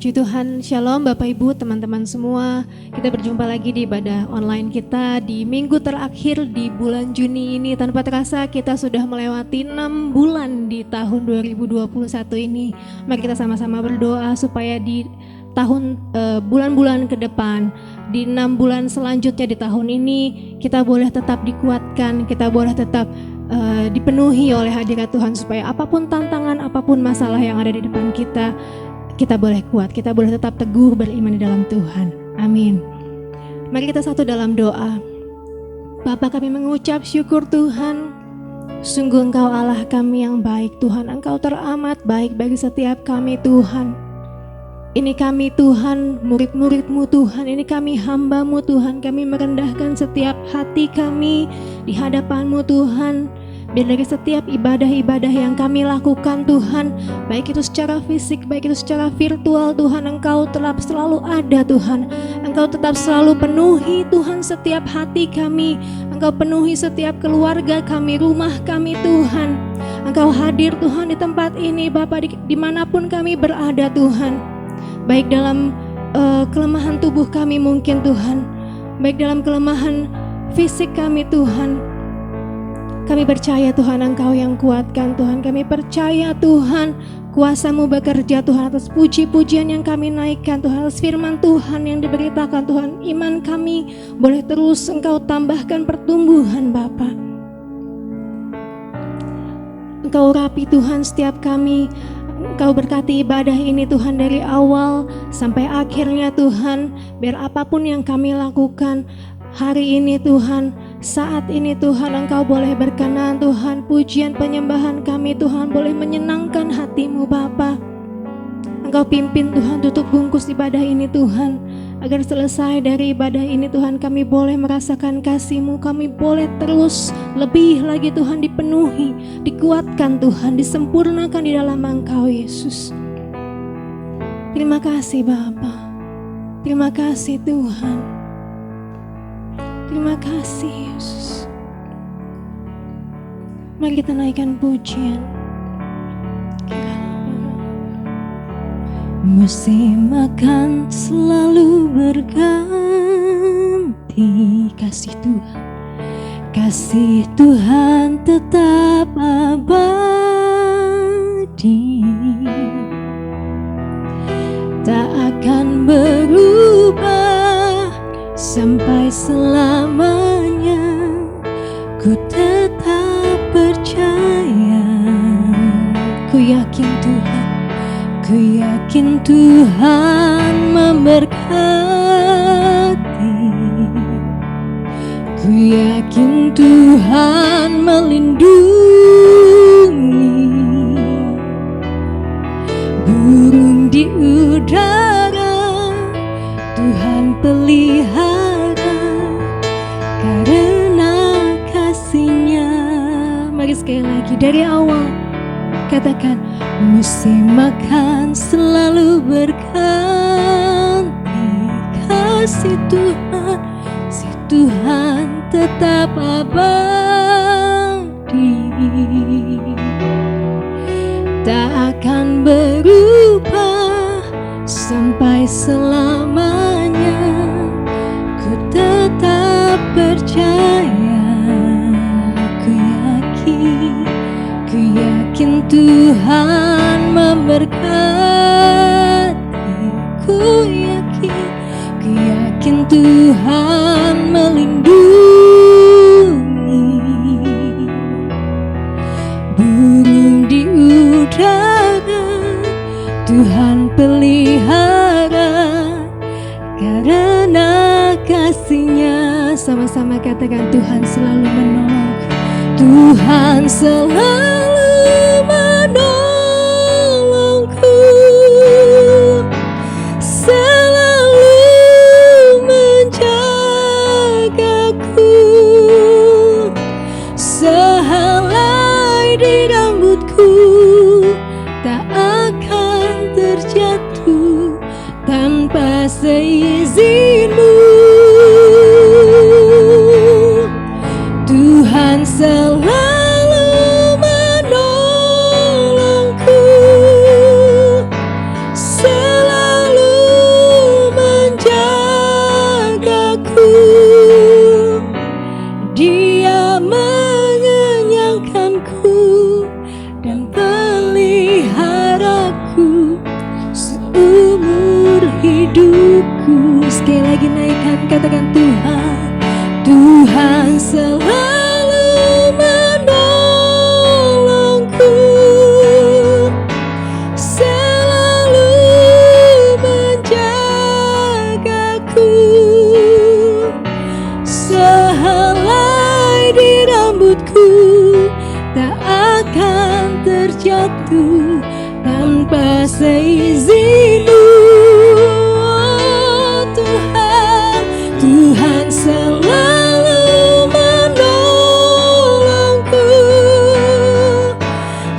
Puji Tuhan, Shalom Bapak Ibu, teman-teman semua. Kita berjumpa lagi di ibadah online kita di minggu terakhir di bulan Juni ini. Tanpa terasa kita sudah melewati 6 bulan di tahun 2021 ini. Mari kita sama-sama berdoa supaya di tahun bulan-bulan ke depan, di 6 bulan selanjutnya di tahun ini, kita boleh tetap dikuatkan, kita boleh tetap dipenuhi oleh hadirat Tuhan, supaya apapun tantangan, apapun masalah yang ada di depan kita boleh kuat, kita boleh tetap teguh beriman di dalam Tuhan. Amin. Mari kita satu dalam doa. Bapa, kami mengucap syukur Tuhan. Sungguh Engkau Allah kami yang baik Tuhan. Engkau teramat baik bagi setiap kami Tuhan. Ini kami Tuhan, murid-murid-Mu Tuhan. Ini kami hamba-Mu Tuhan. Kami merendahkan setiap hati kami di hadapan-Mu Tuhan. Biar dari setiap ibadah-ibadah yang kami lakukan Tuhan, baik itu secara fisik, baik itu secara virtual Tuhan, Engkau tetap selalu ada Tuhan. Engkau tetap selalu penuhi Tuhan setiap hati kami. Engkau penuhi setiap keluarga kami, rumah kami Tuhan. Engkau hadir Tuhan di tempat ini Bapa, dimanapun kami berada Tuhan. Baik dalam kelemahan tubuh kami mungkin Tuhan, baik dalam kelemahan fisik kami Tuhan. Kami percaya Tuhan Engkau yang kuatkan Tuhan. Kami percaya Tuhan kuasa-Mu bekerja Tuhan, atas puji-pujian yang kami naikkan Tuhan, atas firman Tuhan yang diberitakan Tuhan. Iman kami boleh terus Engkau tambahkan pertumbuhan Bapa. Engkau rapi Tuhan setiap kami. Engkau berkati ibadah ini Tuhan dari awal sampai akhirnya Tuhan. Biar apapun yang kami lakukan hari ini Tuhan, saat ini Tuhan, Engkau boleh berkenan Tuhan. Pujian penyembahan kami Tuhan boleh menyenangkan hati-Mu Bapa. Engkau pimpin Tuhan, tutup bungkus ibadah ini Tuhan, agar selesai dari ibadah ini Tuhan, kami boleh merasakan kasih-Mu. Kami boleh terus lebih lagi Tuhan dipenuhi, dikuatkan Tuhan, disempurnakan di dalam Engkau Yesus. Terima kasih Bapa. Terima kasih Tuhan. Terima kasih Yesus. Mari kita naikkan pujian. Musim akan selalu berganti. Kasih Tuhan, kasih Tuhan tetap abadi, tak akan berubah sampai selamanya. Ku tetap percaya, ku yakin Tuhan, ku yakin Tuhan memberkati, ku yakin Tuhan melindungi. Burung di udara Tuhan pelihara karena kasih-Nya. Mari sekali lagi dari awal katakan, musim akan selalu berganti. Kasih Tuhan, si Tuhan tetap abadi, tak akan berubah sampai selamanya. Ku tetap percaya, ku yakin Tuhan memberkati, ku yakin Tuhan melindungi. Burung di udara Tuhan pelihara karena kasih-Nya. Sama-sama katakan, Tuhan selalu menolong, Tuhan selalu menolongku, selalu menjagaku, sehelai di rambutku tak akan terjatuh tanpa seizin-Mu. Tuhan selalu menolongku, Tuhan selalu menolongku, selalu menjagaku. Sehelai di rambutku tak akan terjatuh tanpa seizin-Mu. Oh, Tuhan selalu menolongku,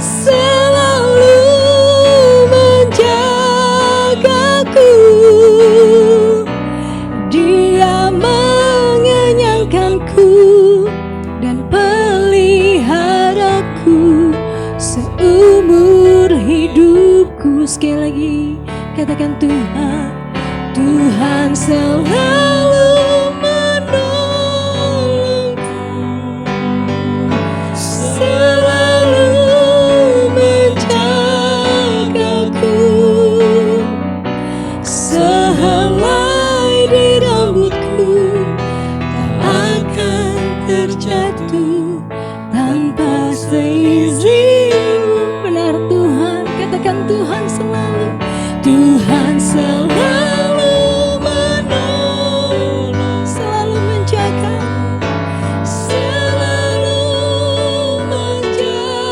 selalu menjagaku. Dia mengenyangkanku dan peliharaku seumur hidupku. Sekali lagi katakan Tuhan selalu menolongku, selalu menjagaku. Sehelai di rambutku tak akan terjatuh tanpa seizin-Mu. Benar Tuhan, katakan Tuhan selalu menolong, selalu menjaga, selalu menjagaku.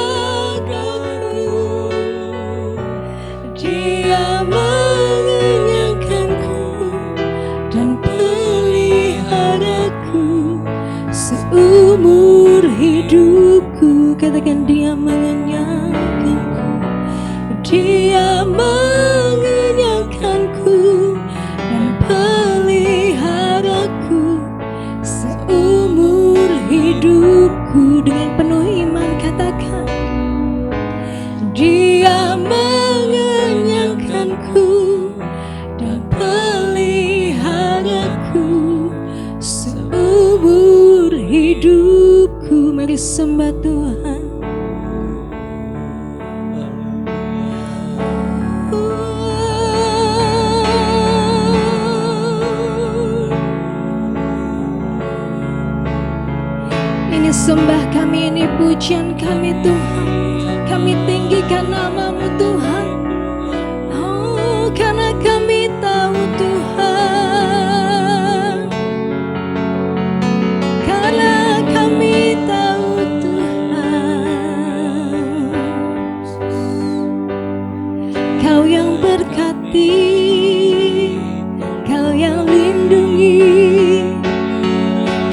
Dia mengenyangkanku dan peliharaku seumur hidupku. Katakan Dia mengenyangkanku, Dia mengenyangkanku dan peliharaku seumur hidupku. Dengan penuh iman katakan, Dia mengenyangkanku dan peliharaku seumur hidupku. Mari sembah Tuhan. Ini sembah kami, ini pujian kami Tuhan. Kami tinggikan nama-Mu Tuhan. Oh, karena kami tahu Tuhan, karena kami tahu Tuhan, Kau yang berkati, Kau yang lindungi,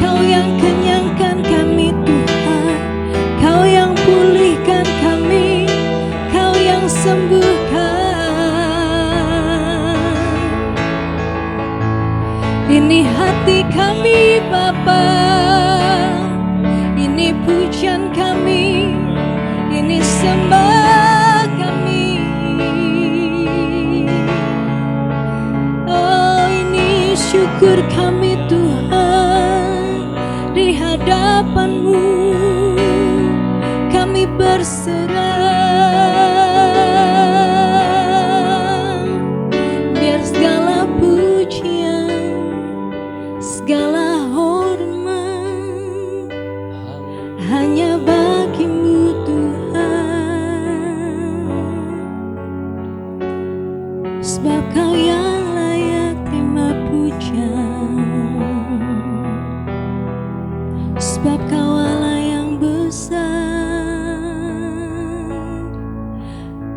Kau yang kenyangkan kami Tuhan, Kau yang pulihkan kami, Kau yang sembuhkan. Ini hati kami Bapa, ini pujian kami, ini sembah kami. Oh, ini syukur kami Tuhan, di hadapan-Mu kami berserah. Biar segala pujian, segala hormat hanya bagi-Mu Tuhan. Sebab Kau yang layak terima pujian, sebab Kau Allah yang besar,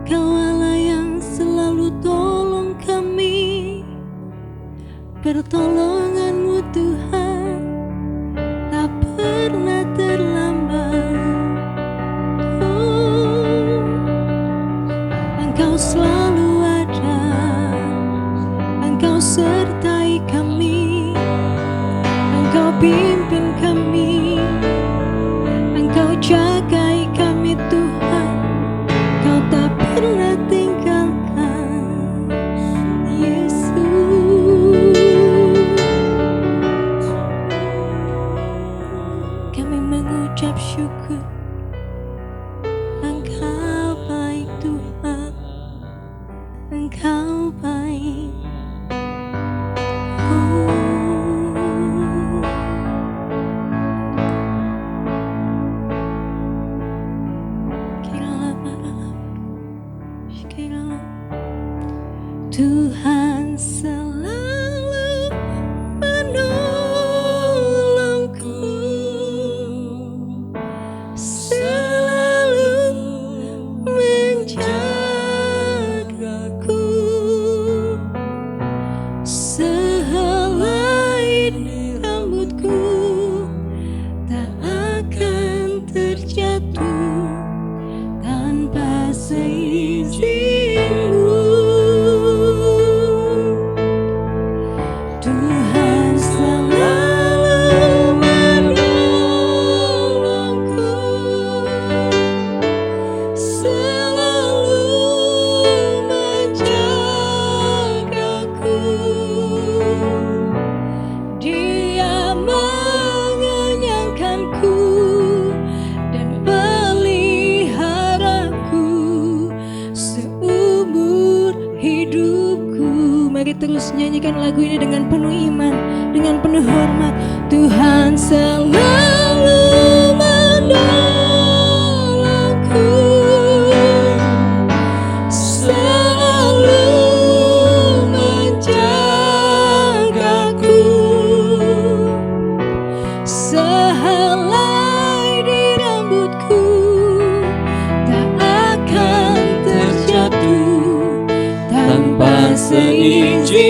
Kau Allah yang selalu tolong kami. Pertolongan-Mu Tuhan tak pernah terlambat. Oh, Engkau selalu ada, Engkau sertai kami, Engkau pimpin kami, Engkau jagai kami Tuhan, Kau tak pernah tinggalkan. Yesus, kami mengucap syukur. Engkau baik Tuhan, Engkau baik. Oh, sehelai di rambutku tak akan terjatuh tanpa seizinmu.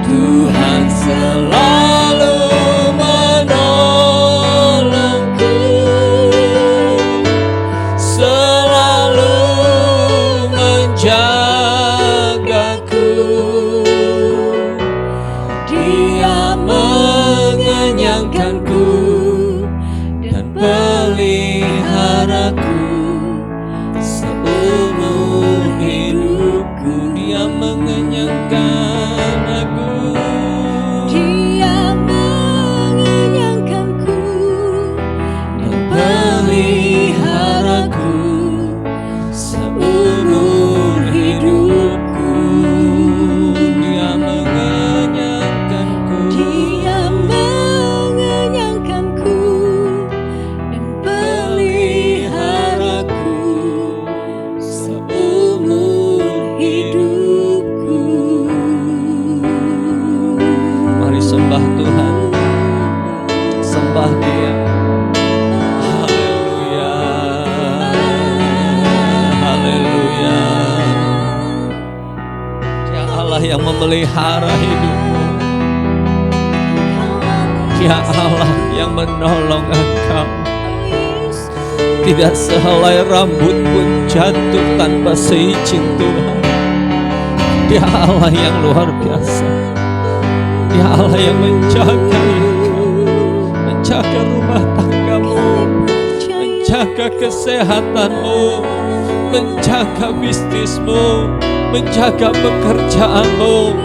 Tuhan selalu menolongku, selalu menjagaku. Dia mengenyangkanku dan peliharaku seumur hidupku. Dia mengenyangkan aku. Dia mengenyangkanku dan peliharaku seumur hidupku. Dia mengenyangkanku. Dia mengenyangkanku dan peliharaku seumur hidupku. Mari sembah Tuhan, sembah Dia. Haleluya, haleluya. Dia Allah yang memelihara hidupmu. Dia Allah yang menolong engkau. Tidak sehelai rambut pun jatuh tanpa seizin Tuhan. Dia Allah yang luar biasa. Dia Allah yang menjaga engkau, menjaga rumah tanggamu, menjaga kesehatanmu, menjaga bisnismu, menjaga pekerjaanmu.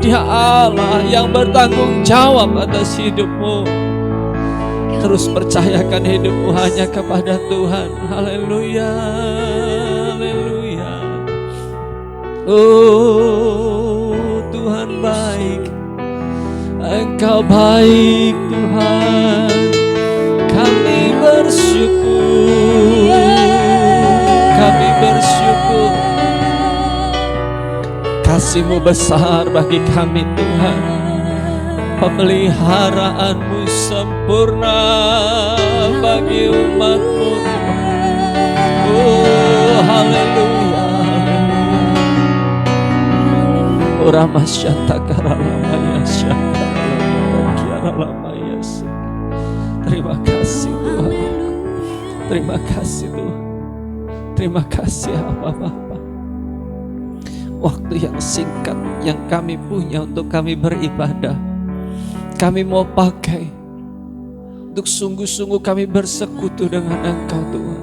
Dia Allah yang bertanggung jawab atas hidupmu. Terus percayakan hidupmu hanya kepada Tuhan. Haleluya, haleluya. Oh, Tuhan baik. Engkau baik Tuhan. Kami bersyukur. Kami bersyukur. Kasih-Mu besar bagi kami Tuhan. Pemeliharaanmu sempurna bagi umat-Mu. Oh, haleluya, haleluya. Oh, Ramasyata Karalamaya Syata Karalamaya. Terima kasih Tuhan. Terima kasih Tuhan. Terima kasih Bapa. Waktu yang singkat yang kami punya untuk kami beribadah, kami mau pakai untuk sungguh-sungguh kami bersekutu dengan Engkau Tuhan.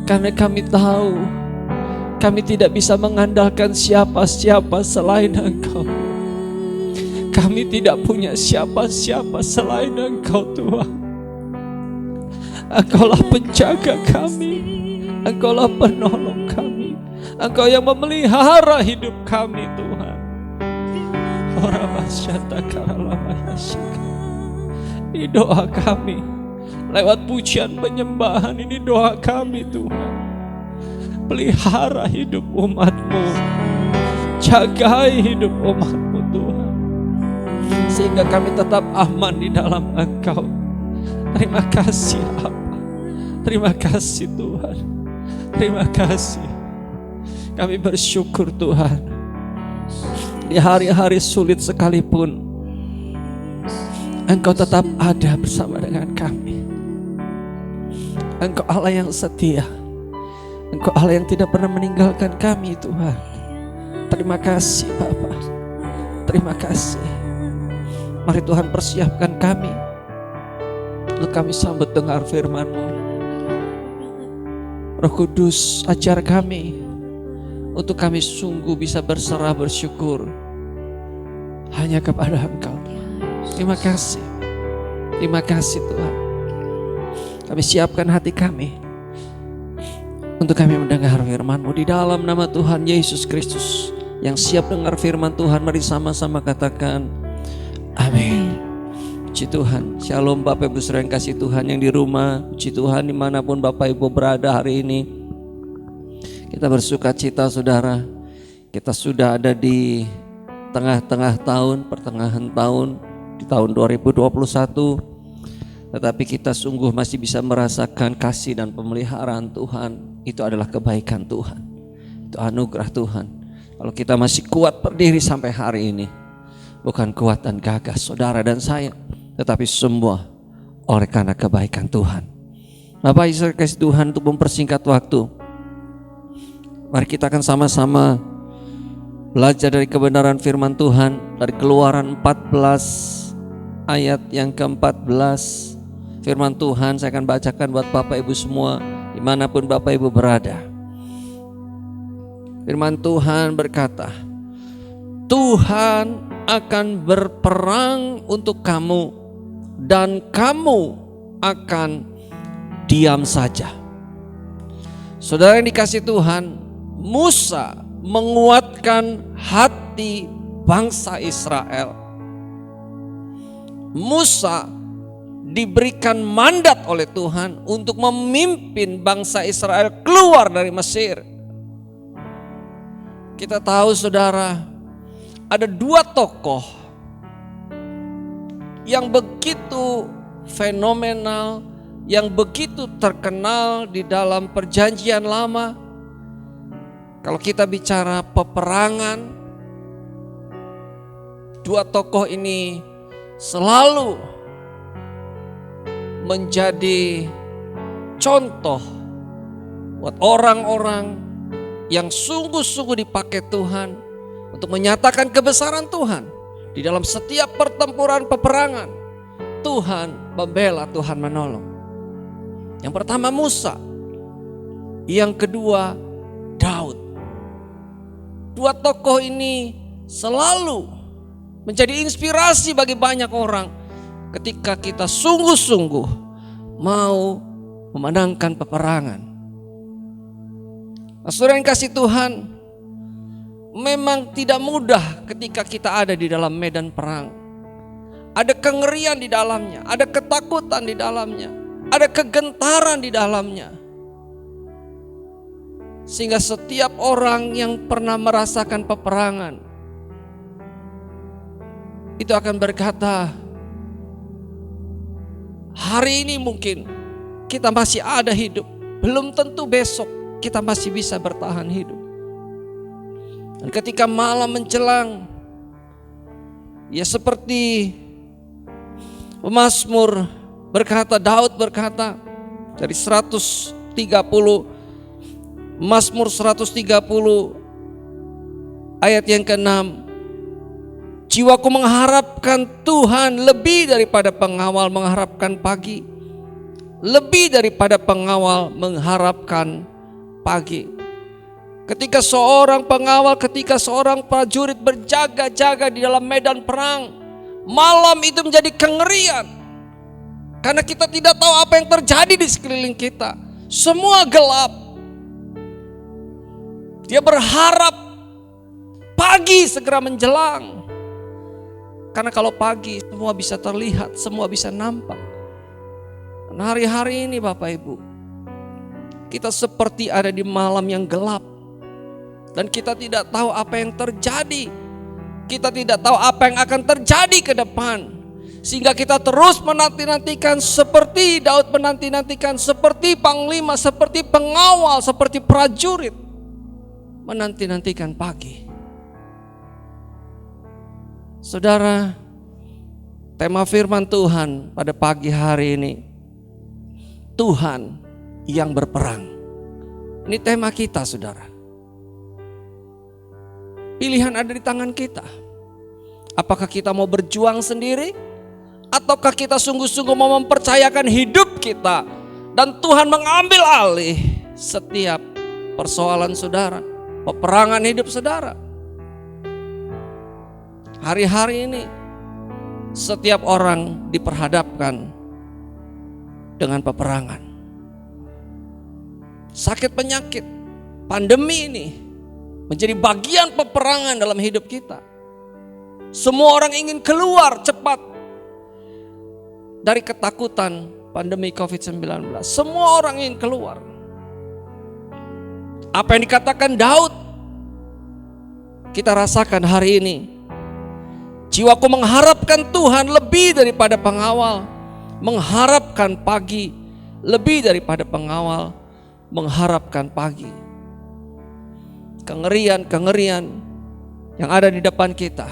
Karena kami tahu kami tidak bisa mengandalkan siapa-siapa selain Engkau. Kami tidak punya siapa-siapa selain Engkau Tuhan. Engkaulah penjaga kami, Engkaulah penolong kami, Engkau yang memelihara hidup kami Tuhan. Ini doa kami lewat pujian penyembahan. Ini doa kami Tuhan. Pelihara hidup umat-Mu, jagai hidup umat-Mu Tuhan, sehingga kami tetap aman di dalam Engkau. Terima kasih Bapa. Terima kasih Tuhan. Terima kasih. Kami bersyukur Tuhan. Di hari-hari sulit sekalipun Engkau tetap ada bersama dengan kami. Engkau Allah yang setia. Engkau Allah yang tidak pernah meninggalkan kami Tuhan. Terima kasih Bapa. Terima kasih. Mari Tuhan persiapkan kami untuk kami sambut dengar firman-Mu. Roh Kudus ajar kami untuk kami sungguh bisa berserah bersyukur hanya kepada Engkau. Terima kasih. Terima kasih Tuhan. Kami siapkan hati kami untuk kami mendengar firman-Mu di dalam nama Tuhan Yesus Kristus. Yang siap dengar firman Tuhan, mari sama-sama katakan amin. Puji Tuhan. Shalom Bapak Ibu saudara yang kasih Tuhan yang di rumah. Puji Tuhan dimanapun Bapak Ibu berada hari ini. Kita bersuka cita saudara, kita sudah ada di tengah-tengah tahun, pertengahan tahun, di tahun 2021. Tetapi kita sungguh masih bisa merasakan kasih dan pemeliharaan Tuhan. Itu adalah kebaikan Tuhan, itu anugerah Tuhan. Kalau kita masih kuat berdiri sampai hari ini, bukan kuat dan gagah saudara dan saya, tetapi semua oleh karena kebaikan Tuhan. Bapak Ibu kasih Tuhan, untuk mempersingkat waktu, mari kita akan sama-sama belajar dari kebenaran firman Tuhan dari Keluaran 14 ayat yang ke-14. Firman Tuhan saya akan bacakan buat Bapak Ibu semua dimanapun Bapak Ibu berada. Firman Tuhan berkata, Tuhan akan berperang untuk kamu dan kamu akan diam saja. Saudara yang dikasihi Tuhan, Musa menguatkan hati bangsa Israel. Musa diberikan mandat oleh Tuhan untuk memimpin bangsa Israel keluar dari Mesir. Kita tahu saudara, ada dua tokoh yang begitu fenomenal, yang begitu terkenal di dalam perjanjian lama. Kalau kita bicara peperangan, dua tokoh ini selalu menjadi contoh buat orang-orang yang sungguh-sungguh dipakai Tuhan untuk menyatakan kebesaran Tuhan. Di dalam setiap pertempuran peperangan, Tuhan membela, Tuhan menolong. Yang pertama Musa, yang kedua Daud. Dua tokoh ini selalu menjadi inspirasi bagi banyak orang ketika kita sungguh-sungguh mau memenangkan peperangan. Saudara yang kasih Tuhan, memang tidak mudah ketika kita ada di dalam medan perang. Ada kengerian di dalamnya, ada ketakutan di dalamnya, ada kegentaran di dalamnya. Sehingga setiap orang yang pernah merasakan peperangan itu akan berkata, hari ini mungkin kita masih ada hidup, belum tentu besok kita masih bisa bertahan hidup. Dan ketika malam menjelang, ya seperti pemazmur berkata, Daud berkata dari 130, Mazmur 130 ayat yang ke-6, jiwaku mengharapkan Tuhan lebih daripada pengawal mengharapkan pagi, lebih daripada pengawal mengharapkan pagi. Ketika seorang pengawal, ketika seorang prajurit berjaga-jaga di dalam medan perang, malam itu menjadi kengerian. Karena kita tidak tahu apa yang terjadi di sekeliling kita. Semua gelap. Dia berharap pagi segera menjelang. Karena kalau pagi semua bisa terlihat, semua bisa nampak. Dan hari-hari ini Bapak Ibu, kita seperti ada di malam yang gelap. Dan kita tidak tahu apa yang terjadi. Kita tidak tahu apa yang akan terjadi ke depan. Sehingga kita terus menanti-nantikan seperti Daud menanti-nantikan, seperti panglima, seperti pengawal, seperti prajurit. Menanti-nantikan pagi. Saudara, tema firman Tuhan pada pagi hari ini, Tuhan yang berperang. Ini tema kita saudara. Pilihan ada di tangan kita. Apakah kita mau berjuang sendiri, ataukah kita sungguh-sungguh mau mempercayakan hidup kita dan Tuhan mengambil alih setiap persoalan saudara, peperangan hidup saudara. Hari-hari ini setiap orang diperhadapkan dengan peperangan. Sakit penyakit, pandemi ini menjadi bagian peperangan dalam hidup kita. Semua orang ingin keluar cepat dari ketakutan pandemi COVID-19. Semua orang ingin keluar. Apa yang dikatakan Daud, kita rasakan hari ini Jiwaku mengharapkan Tuhan lebih daripada pengawal. Mengharapkan pagi lebih daripada pengawal. Mengharapkan pagi. Kengerian-kengerian yang ada di depan kita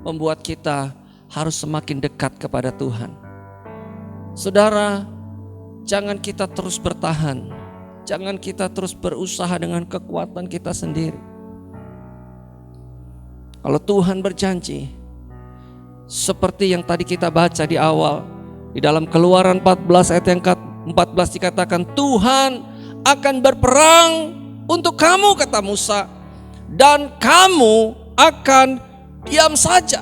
membuat kita harus semakin dekat kepada Tuhan. Saudara, jangan kita terus bertahan. Jangan kita terus berusaha dengan kekuatan kita sendiri. Kalau Tuhan berjanji, seperti yang tadi kita baca di awal, di dalam Keluaran 14 ayat yang ke-14 dikatakan, Tuhan akan berperang untuk kamu, kata Musa, dan kamu akan diam saja.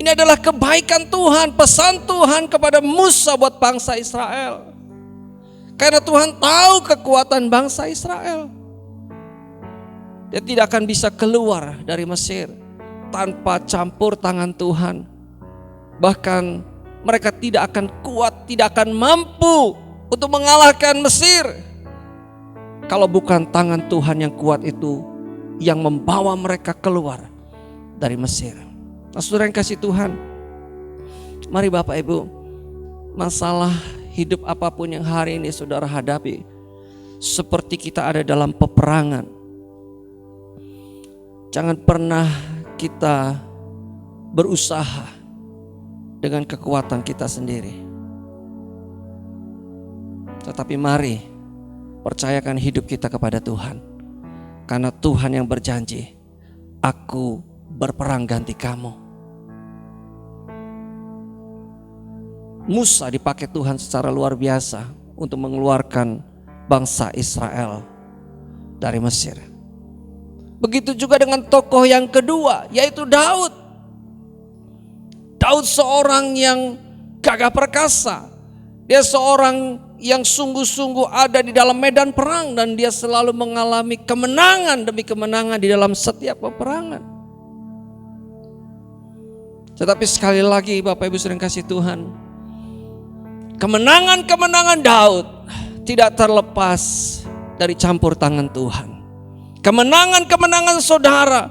Ini adalah kebaikan Tuhan, pesan Tuhan kepada Musa buat bangsa Israel. Karena Tuhan tahu kekuatan bangsa Israel. Dia tidak akan bisa keluar dari Mesir tanpa campur tangan Tuhan. Bahkan mereka tidak akan kuat, tidak akan mampu untuk mengalahkan Mesir kalau bukan tangan Tuhan yang kuat itu yang membawa mereka keluar dari Mesir. Nah, saudara yang kasih Tuhan, mari Bapak Ibu, masalah hidup apapun yang hari ini saudara hadapi, seperti kita ada dalam peperangan. Jangan pernah kita berusaha dengan kekuatan kita sendiri. Tetapi mari percayakan hidup kita kepada Tuhan. Karena Tuhan yang berjanji, aku berperang ganti kamu. Musa dipakai Tuhan secara luar biasa untuk mengeluarkan bangsa Israel dari Mesir. Begitu juga dengan tokoh yang kedua, yaitu Daud. Daud seorang yang gagah perkasa. Dia seorang yang sungguh-sungguh ada di dalam medan perang, dan dia selalu mengalami kemenangan demi kemenangan di dalam setiap peperangan. Tetapi sekali lagi Bapak Ibu sering kasih Tuhan, kemenangan-kemenangan Daud tidak terlepas dari campur tangan Tuhan. Kemenangan-kemenangan saudara,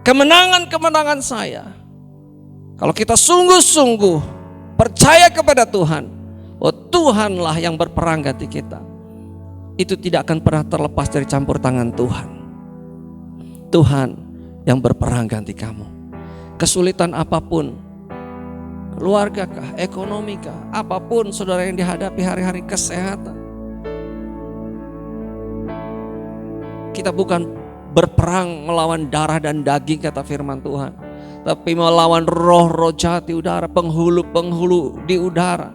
kemenangan-kemenangan saya, kalau kita sungguh-sungguh percaya kepada Tuhan, oh Tuhanlah yang berperang ganti kita, itu tidak akan pernah terlepas dari campur tangan Tuhan. Tuhan yang berperang ganti kamu. Kesulitan apapun, keluarga kah, ekonomi kah, apapun saudara yang dihadapi hari-hari, kesehatan, kita bukan berperang melawan darah dan daging kata firman Tuhan, tapi melawan roh-roh jahat di udara, penghulu-penghulu di udara.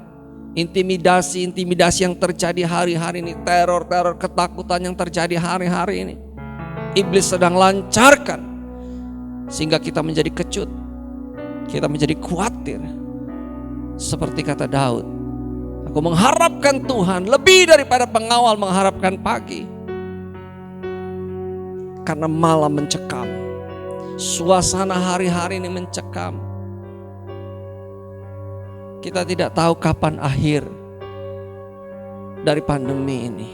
Intimidasi-intimidasi yang terjadi hari-hari ini, teror-teror, ketakutan yang terjadi hari-hari ini, iblis sedang lancarkan sehingga kita menjadi kecut, kita menjadi khawatir. Seperti kata Daud, aku mengharapkan Tuhan lebih daripada pengawal mengharapkan pagi. Karena malam mencekam, suasana hari-hari ini mencekam. Kita tidak tahu kapan akhir dari pandemi ini.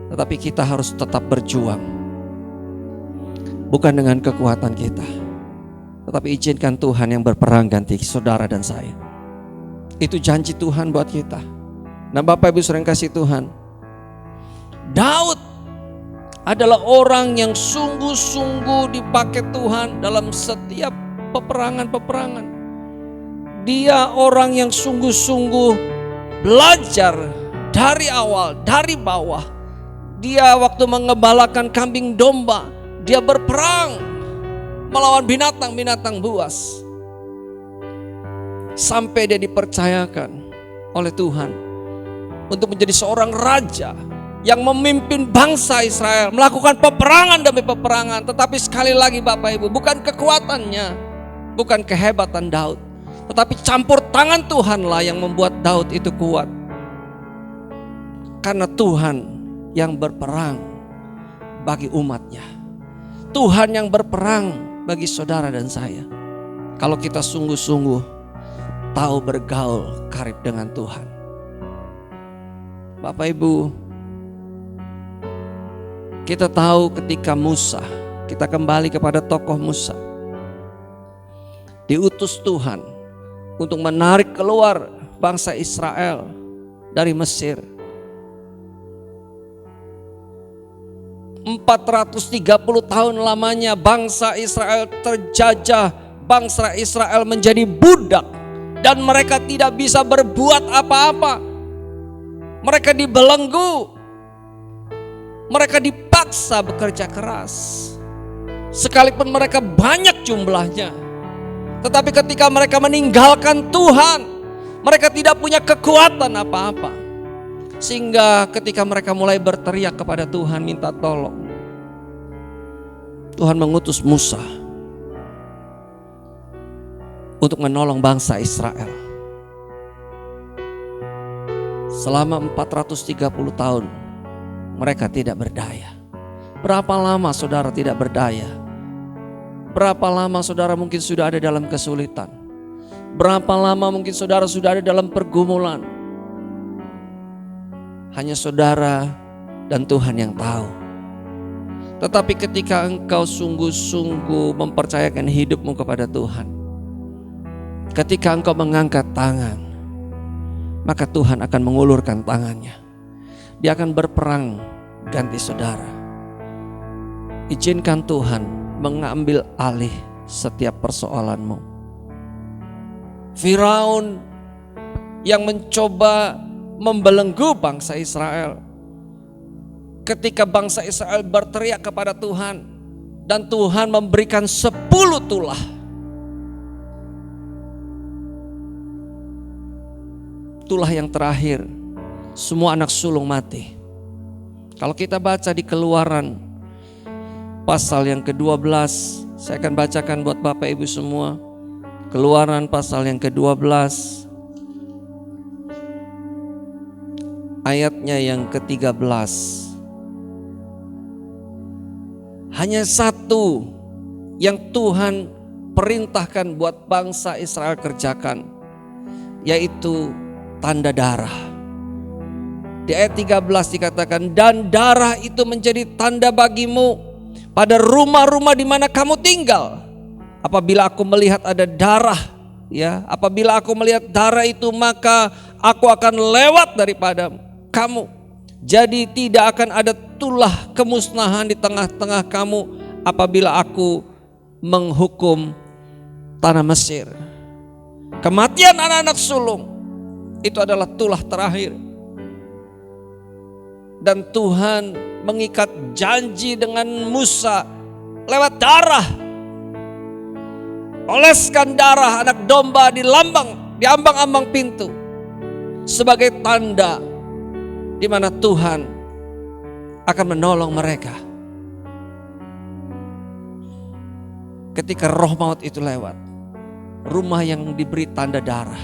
Tetapi kita harus tetap berjuang. Bukan dengan kekuatan kita, tetapi izinkan Tuhan yang berperang ganti saudara dan saya. Itu janji Tuhan buat kita. Nah Bapak Ibu sering kasih Tuhan, Daud adalah orang yang sungguh-sungguh dipakai Tuhan dalam setiap peperangan-peperangan. Dia orang yang sungguh-sungguh belajar dari awal, dari bawah. Dia waktu mengembalakan kambing domba, dia berperang melawan binatang-binatang buas. Sampai dia dipercayakan oleh Tuhan untuk menjadi seorang raja yang memimpin bangsa Israel melakukan peperangan demi peperangan. Tetapi sekali lagi Bapak Ibu, bukan kekuatannya, bukan kehebatan Daud, tetapi campur tangan Tuhanlah yang membuat Daud itu kuat. Karena Tuhan yang berperang bagi umatnya, Tuhan yang berperang bagi saudara dan saya. Kalau kita sungguh-sungguh tahu bergaul karib dengan Tuhan. Bapak Ibu, kita tahu ketika Musa kita kembali kepada tokoh Musa. Diutus Tuhan untuk menarik keluar bangsa Israel dari Mesir. 430 tahun lamanya bangsa Israel terjajah, bangsa Israel menjadi budak dan mereka tidak bisa berbuat apa-apa. Mereka dibelenggu, mereka dipaksa bekerja keras. Sekalipun mereka banyak jumlahnya, tetapi ketika mereka meninggalkan Tuhan, mereka tidak punya kekuatan apa-apa. Sehingga ketika mereka mulai berteriak kepada Tuhan minta tolong, Tuhan mengutus Musa untuk menolong bangsa Israel. Selama 430 tahun mereka tidak berdaya. Berapa lama saudara tidak berdaya? Berapa lama saudara mungkin sudah ada dalam kesulitan? Berapa lama mungkin saudara sudah ada dalam pergumulan? Hanya saudara dan Tuhan yang tahu. Tetapi ketika engkau sungguh-sungguh mempercayakan hidupmu kepada Tuhan, ketika engkau mengangkat tangan, maka Tuhan akan mengulurkan tangannya. Dia akan berperang ganti saudara. Izinkan Tuhan mengambil alih setiap persoalanmu. Firaun yang mencoba membelenggu bangsa Israel, ketika bangsa Israel berteriak kepada Tuhan dan Tuhan memberikan 10 tulah. Tulah yang terakhir, semua anak sulung mati. Kalau kita baca di Keluaran pasal yang ke-12, saya akan bacakan buat Bapak Ibu semua. Keluaran pasal yang ke-12 ayatnya yang ke-13. Hanya satu yang Tuhan perintahkan buat bangsa Israel kerjakan, yaitu tanda darah. Di ayat 13 dikatakan, dan darah itu menjadi tanda bagimu pada rumah-rumah di mana kamu tinggal. Apabila aku melihat ada darah, ya, apabila aku melihat darah itu, maka aku akan lewat daripada kamu. Jadi tidak akan ada tulah kemusnahan di tengah-tengah kamu apabila aku menghukum tanah Mesir. Kematian anak-anak sulung itu adalah tulah terakhir. Dan Tuhan mengikat janji dengan Musa lewat darah. Oleskan darah anak domba di ambang-ambang pintu sebagai tanda di mana Tuhan akan menolong mereka. Ketika roh maut itu lewat, rumah yang diberi tanda darah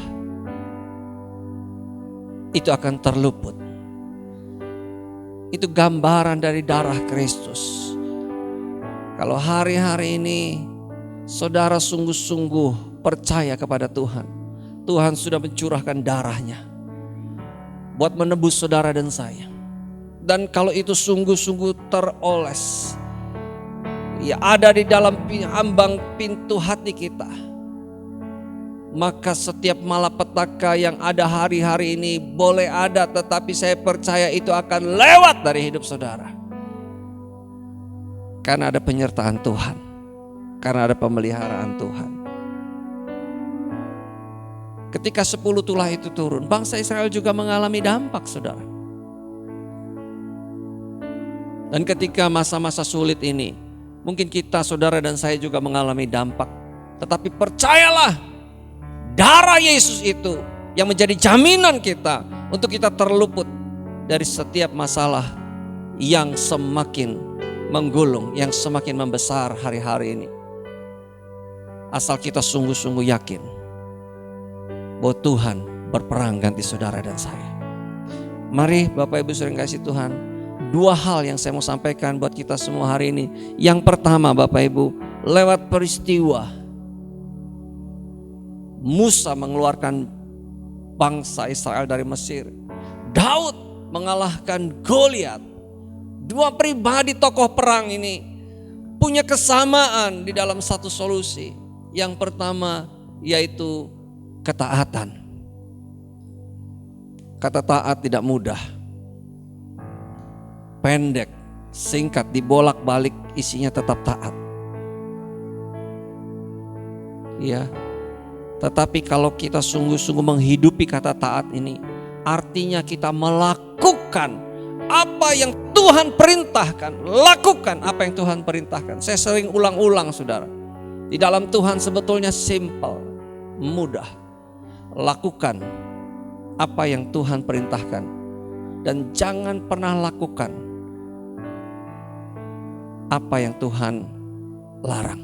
itu akan terluput. Itu gambaran dari darah Kristus. Kalau hari-hari ini saudara sungguh-sungguh percaya kepada Tuhan, Tuhan sudah mencurahkan darahnya buat menebus saudara dan saya. Dan kalau itu sungguh-sungguh teroles, ya ada di dalam ambang pintu hati kita, maka setiap malapetaka yang ada hari-hari ini boleh ada, tetapi saya percaya itu akan lewat dari hidup saudara. Karena ada penyertaan Tuhan, karena ada pemeliharaan Tuhan. Ketika 10 tulah itu turun, bangsa Israel juga mengalami dampak, saudara. Dan ketika masa-masa sulit ini, mungkin kita, saudara dan saya juga mengalami dampak. Tetapi percayalah, darah Yesus itu yang menjadi jaminan kita untuk kita terluput dari setiap masalah yang semakin menggulung, yang semakin membesar hari-hari ini. Asal kita sungguh-sungguh yakin bahwa Tuhan berperang ganti saudara dan saya. Mari Bapak Ibu sering kasih Tuhan, 2 hal yang saya mau sampaikan buat kita semua hari ini. Yang pertama Bapak Ibu, lewat peristiwa Musa mengeluarkan bangsa Israel dari Mesir, Daud mengalahkan Goliat. 2 pribadi tokoh perang ini punya kesamaan di dalam satu solusi. Yang pertama yaitu ketaatan. Kata taat tidak mudah, pendek, singkat, dibolak-balik, isinya tetap taat. Ya, tetapi kalau kita sungguh-sungguh menghidupi kata taat ini, artinya kita melakukan apa yang Tuhan perintahkan. Lakukan apa yang Tuhan perintahkan. Saya sering ulang-ulang, saudara. Di dalam Tuhan sebetulnya simple, mudah. Lakukan apa yang Tuhan perintahkan. Dan jangan pernah lakukan apa yang Tuhan larang.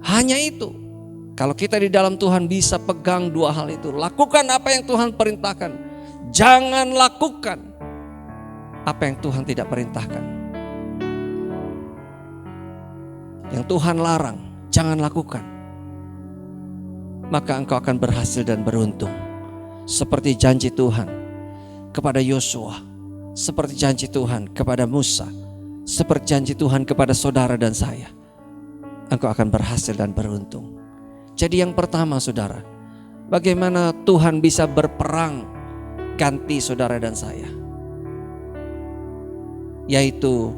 Hanya itu. Kalau kita di dalam Tuhan bisa pegang dua hal itu. Lakukan apa yang Tuhan perintahkan. Jangan lakukan apa yang Tuhan tidak perintahkan. Yang Tuhan larang, jangan lakukan. Maka engkau akan berhasil dan beruntung. Seperti janji Tuhan kepada Yosua. Seperti janji Tuhan kepada Musa. Seperti janji Tuhan kepada saudara dan saya. Engkau akan berhasil dan beruntung. Jadi yang pertama, saudara, bagaimana Tuhan bisa berperang ganti saudara dan saya? Yaitu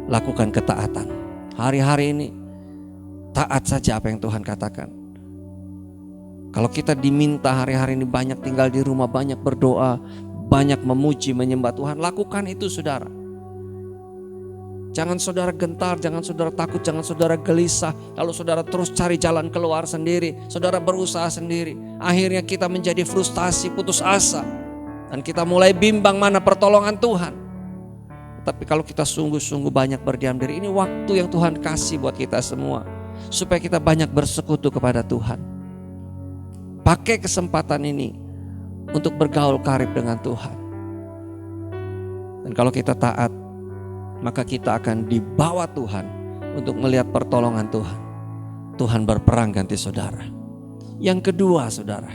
lakukan ketaatan. Hari-hari ini taat saja apa yang Tuhan katakan. Kalau kita diminta hari-hari ini banyak tinggal di rumah, banyak berdoa, banyak memuji, menyembah Tuhan, lakukan itu, saudara. Jangan saudara gentar, jangan saudara takut, jangan saudara gelisah. Kalau saudara terus cari jalan keluar sendiri, saudara berusaha sendiri, akhirnya kita menjadi frustasi, putus asa, dan kita mulai bimbang mana pertolongan Tuhan. Tapi kalau kita sungguh-sungguh banyak berdiam diri, ini waktu yang Tuhan kasih buat kita semua, supaya kita banyak bersekutu kepada Tuhan. Pakai kesempatan ini untuk bergaul karib dengan Tuhan. Dan kalau kita taat, maka kita akan dibawa Tuhan untuk melihat pertolongan Tuhan. Tuhan berperang ganti saudara. Yang kedua, saudara,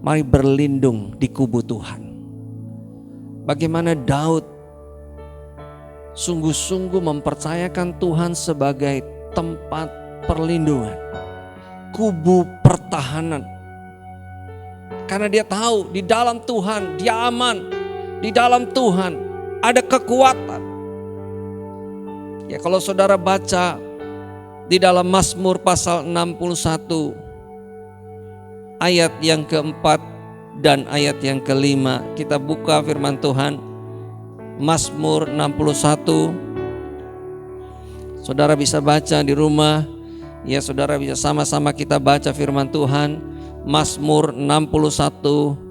mari berlindung di kubu Tuhan. Bagaimana Daud sungguh-sungguh mempercayakan Tuhan sebagai tempat perlindungan, kubu pertahanan. Karena dia tahu di dalam Tuhan dia aman, di dalam Tuhan ada kekuatan. Ya, kalau saudara baca di dalam Mazmur pasal 61 ayat yang keempat dan ayat yang kelima, kita buka firman Tuhan. Mazmur 61, saudara bisa baca di rumah. Ya, saudara bisa sama-sama kita baca firman Tuhan. Mazmur 61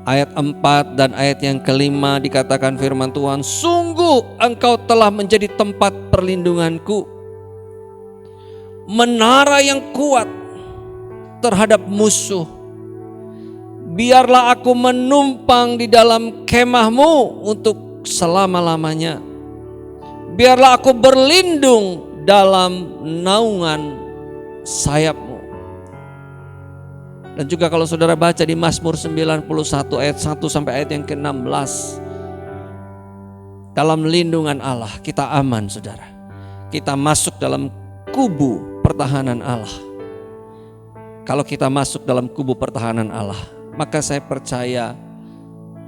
ayat 4 dan ayat yang kelima, dikatakan firman Tuhan, sungguh engkau telah menjadi tempat perlindunganku, menara yang kuat terhadap musuh. Biarlah aku menumpang di dalam kemahmu untuk selama-lamanya. Biarlah aku berlindung dalam naungan sayapmu. Dan juga kalau saudara baca di Mazmur 91 ayat 1 sampai ayat yang ke-16. Dalam lindungan Allah kita aman, saudara. Kita masuk dalam kubu pertahanan Allah. Kalau kita masuk dalam kubu pertahanan Allah, maka saya percaya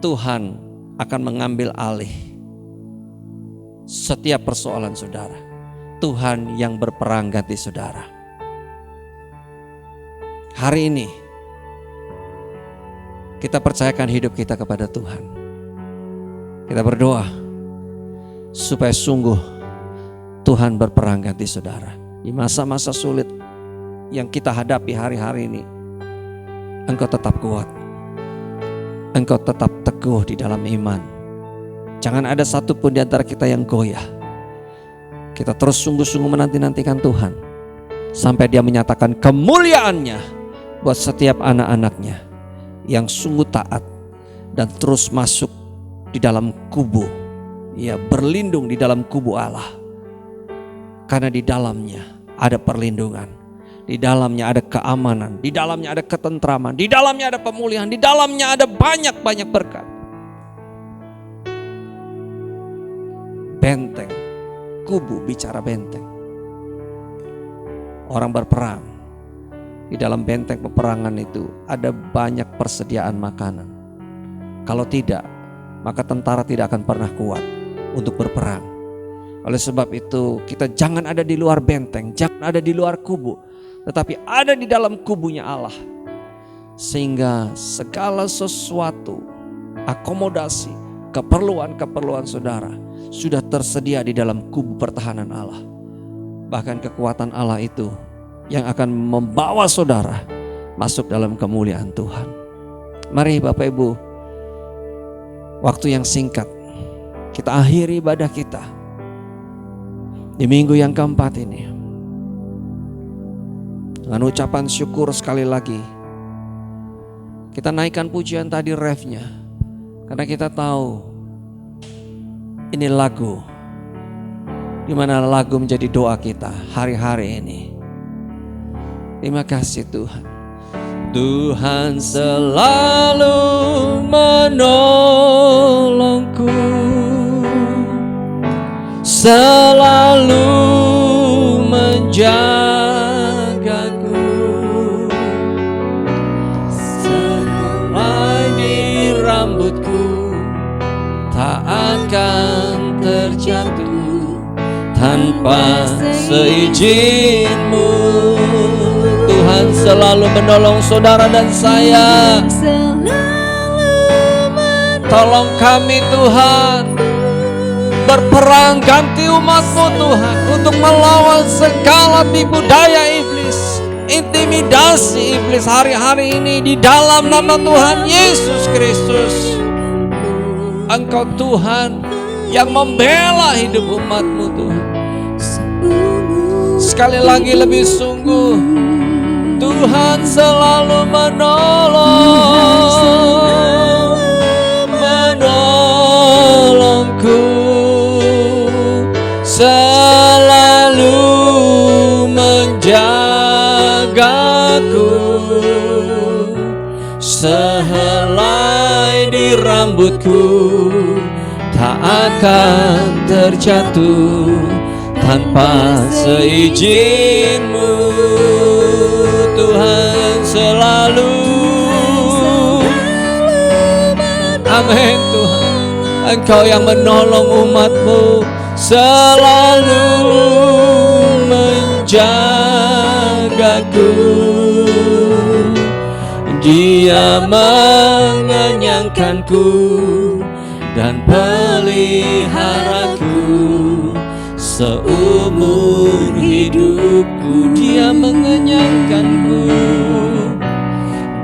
Tuhan akan mengambil alih setiap persoalan saudara. Tuhan yang berperang ganti saudara. Hari ini kita percayakan hidup kita kepada Tuhan. Kita berdoa supaya sungguh Tuhan berperang ganti saudara. Di masa-masa sulit yang kita hadapi hari-hari ini, engkau tetap kuat. Engkau tetap teguh di dalam iman. Jangan ada satupun di antara kita yang goyah. Kita terus sungguh-sungguh menanti-nantikan Tuhan sampai Dia menyatakan kemuliaannya buat setiap anak-anaknya yang sungguh taat dan terus masuk di dalam kubu, ya, berlindung di dalam kubu Allah. Karena di dalamnya ada perlindungan, di dalamnya ada keamanan, di dalamnya ada ketentraman, di dalamnya ada pemulihan, di dalamnya ada banyak-banyak berkat. benteng. Kubu bicara benteng. Orang berperang. Di dalam benteng peperangan itu ada banyak persediaan makanan. Kalau tidak, maka tentara tidak akan pernah kuat untuk berperang. Oleh sebab itu kita jangan ada di luar benteng, jangan ada di luar kubu, tetapi ada di dalam kubunya Allah. Sehingga segala sesuatu, akomodasi, keperluan-keperluan saudara sudah tersedia di dalam kubu pertahanan Allah. Bahkan kekuatan Allah itu yang akan membawa saudara masuk dalam kemuliaan Tuhan. Mari Bapak Ibu, waktu yang singkat kita akhiri ibadah kita di minggu yang keempat ini dengan ucapan syukur. Sekali lagi kita naikkan pujian tadi refnya, karena kita tahu ini lagu di mana lagu menjadi doa kita hari-hari ini. Terima kasih Tuhan. Tuhan selalu menolongku, selalu menjagaku. Sehelai di rambutku tak akan terjatuh tanpa seizin-Mu. Tuhan selalu menolong saudara dan saya. Tolong kami Tuhan, berperang ganti umat-Mu Tuhan, untuk melawan segala tipu daya iblis, intimidasi iblis hari-hari ini di dalam nama Tuhan Yesus Kristus. Engkau Tuhan yang membela hidup umat-Mu Tuhan. Sekali lagi lebih sungguh, Tuhan selalu menolongku, selalu menjagaku. Sehelai di rambutku tak akan terjatuh tanpa seizin-Mu. Tuhan selalu, amin Tuhan, Engkau yang menolong umat-Mu, selalu menjagaku. Dia mengenyangkanku dan peliharaku seumur hidupku. Dia mengenyangkanku,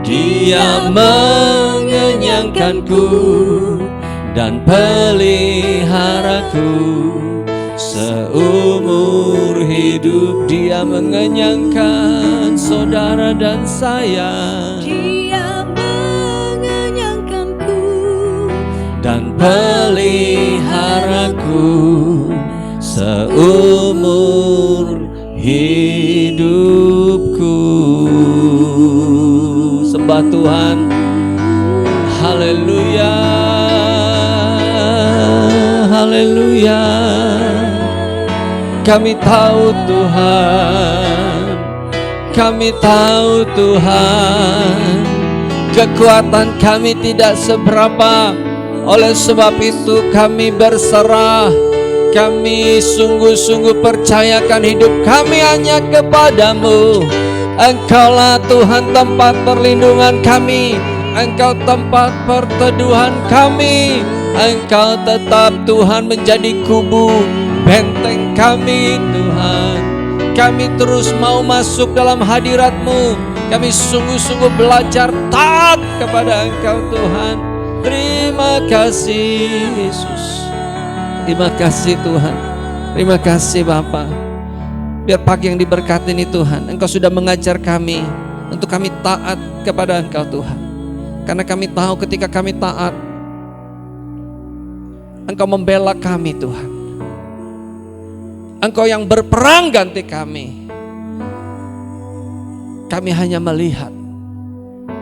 Dia mengenyangkanku dan peliharaku seumur hidup. Dia mengenyangkan saudara dan saya. Dia mengenyangkanku dan peliharaku seumur hidupku. Sembah Tuhan. Haleluya, haleluya. Kami tahu Tuhan, kami tahu Tuhan, kekuatan kami tidak seberapa. Oleh sebab itu kami berserah. Kami sungguh-sungguh percayakan hidup kami hanya kepadamu. Engkaulah Tuhan tempat perlindungan kami, Engkau tempat perteduhan kami. Engkau tetap Tuhan menjadi kubu benteng kami Tuhan. Kami terus mau masuk dalam hadirat-Mu. Kami sungguh-sungguh belajar taat kepada Engkau Tuhan. Terima kasih Yesus. Terima kasih Tuhan. Terima kasih Bapa. Biar pagi yang diberkati ini Tuhan, Engkau sudah mengajar kami untuk kami taat kepada Engkau Tuhan. Karena kami tahu ketika kami taat, Engkau membela kami Tuhan. Engkau yang berperang ganti kami. Kami hanya melihat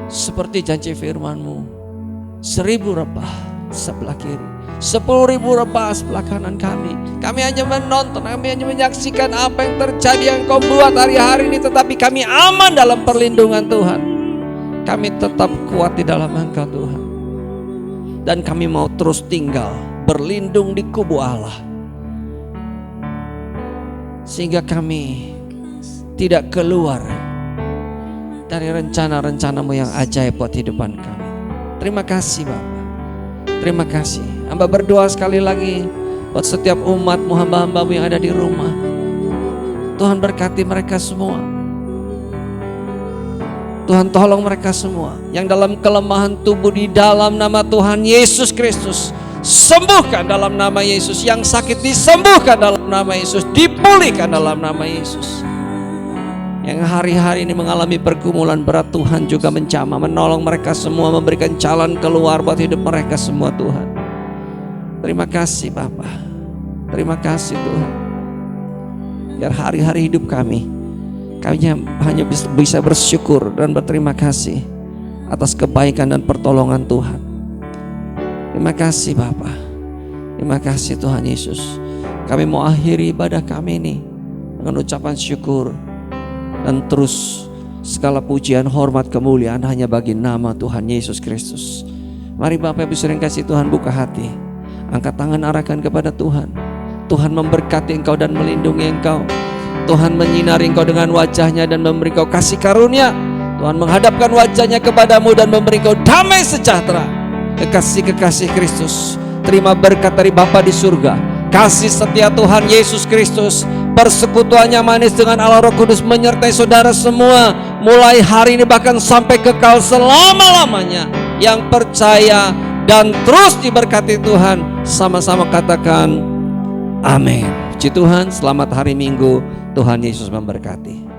seperti janji firman-Mu, 1000 rebah sebelah kiri, 10.000 rebah sebelah kanan kami. Kami hanya menonton, kami hanya menyaksikan apa yang terjadi yang Kau buat hari-hari ini. Tetapi kami aman dalam perlindungan Tuhan. Kami tetap kuat di dalam Engkau Tuhan. Dan kami mau terus tinggal berlindung di kubu Allah. Sehingga kami tidak keluar dari rencana-rencana-Mu yang ajaib buat hidupan kami. Terima kasih Bapa. Terima kasih. Hamba berdoa sekali lagi buat setiap umat-Mu, hamba-hamba-Mu yang ada di rumah. Tuhan berkati mereka semua. Tuhan tolong mereka semua yang dalam kelemahan tubuh, di dalam nama Tuhan Yesus Kristus. Sembuhkan dalam nama Yesus. Yang sakit disembuhkan dalam nama Yesus. Dipulihkan dalam nama Yesus. Yang hari-hari ini mengalami pergumulan berat, Tuhan juga menjamah, menolong mereka semua, memberikan jalan keluar buat hidup mereka semua Tuhan. Terima kasih Bapa. Terima kasih Tuhan. Biar hari-hari hidup kami hanya bisa bersyukur dan berterima kasih atas kebaikan dan pertolongan Tuhan. Terima kasih Bapa. Terima kasih Tuhan Yesus. Kami mau akhiri ibadah kami ini dengan ucapan syukur. Dan terus segala pujian, hormat, kemuliaan hanya bagi nama Tuhan Yesus Kristus. Mari Bapak Ibu sering kasih Tuhan buka hati. Angkat tangan, arahkan kepada Tuhan. Tuhan memberkati engkau dan melindungi engkau. Tuhan menyinari engkau dengan wajahnya dan memberi engkau kasih karunia. Tuhan menghadapkan wajahnya kepadamu dan memberi engkau damai sejahtera. Kekasih-kekasih Kristus, terima berkat dari Bapa di surga. Kasih setia Tuhan Yesus Kristus, persekutuannya manis dengan Allah Roh Kudus menyertai saudara semua, mulai hari ini bahkan sampai kekal selama-lamanya. Yang percaya dan terus diberkati Tuhan, sama-sama katakan amin. Puji Tuhan, selamat hari Minggu. Tuhan Yesus memberkati.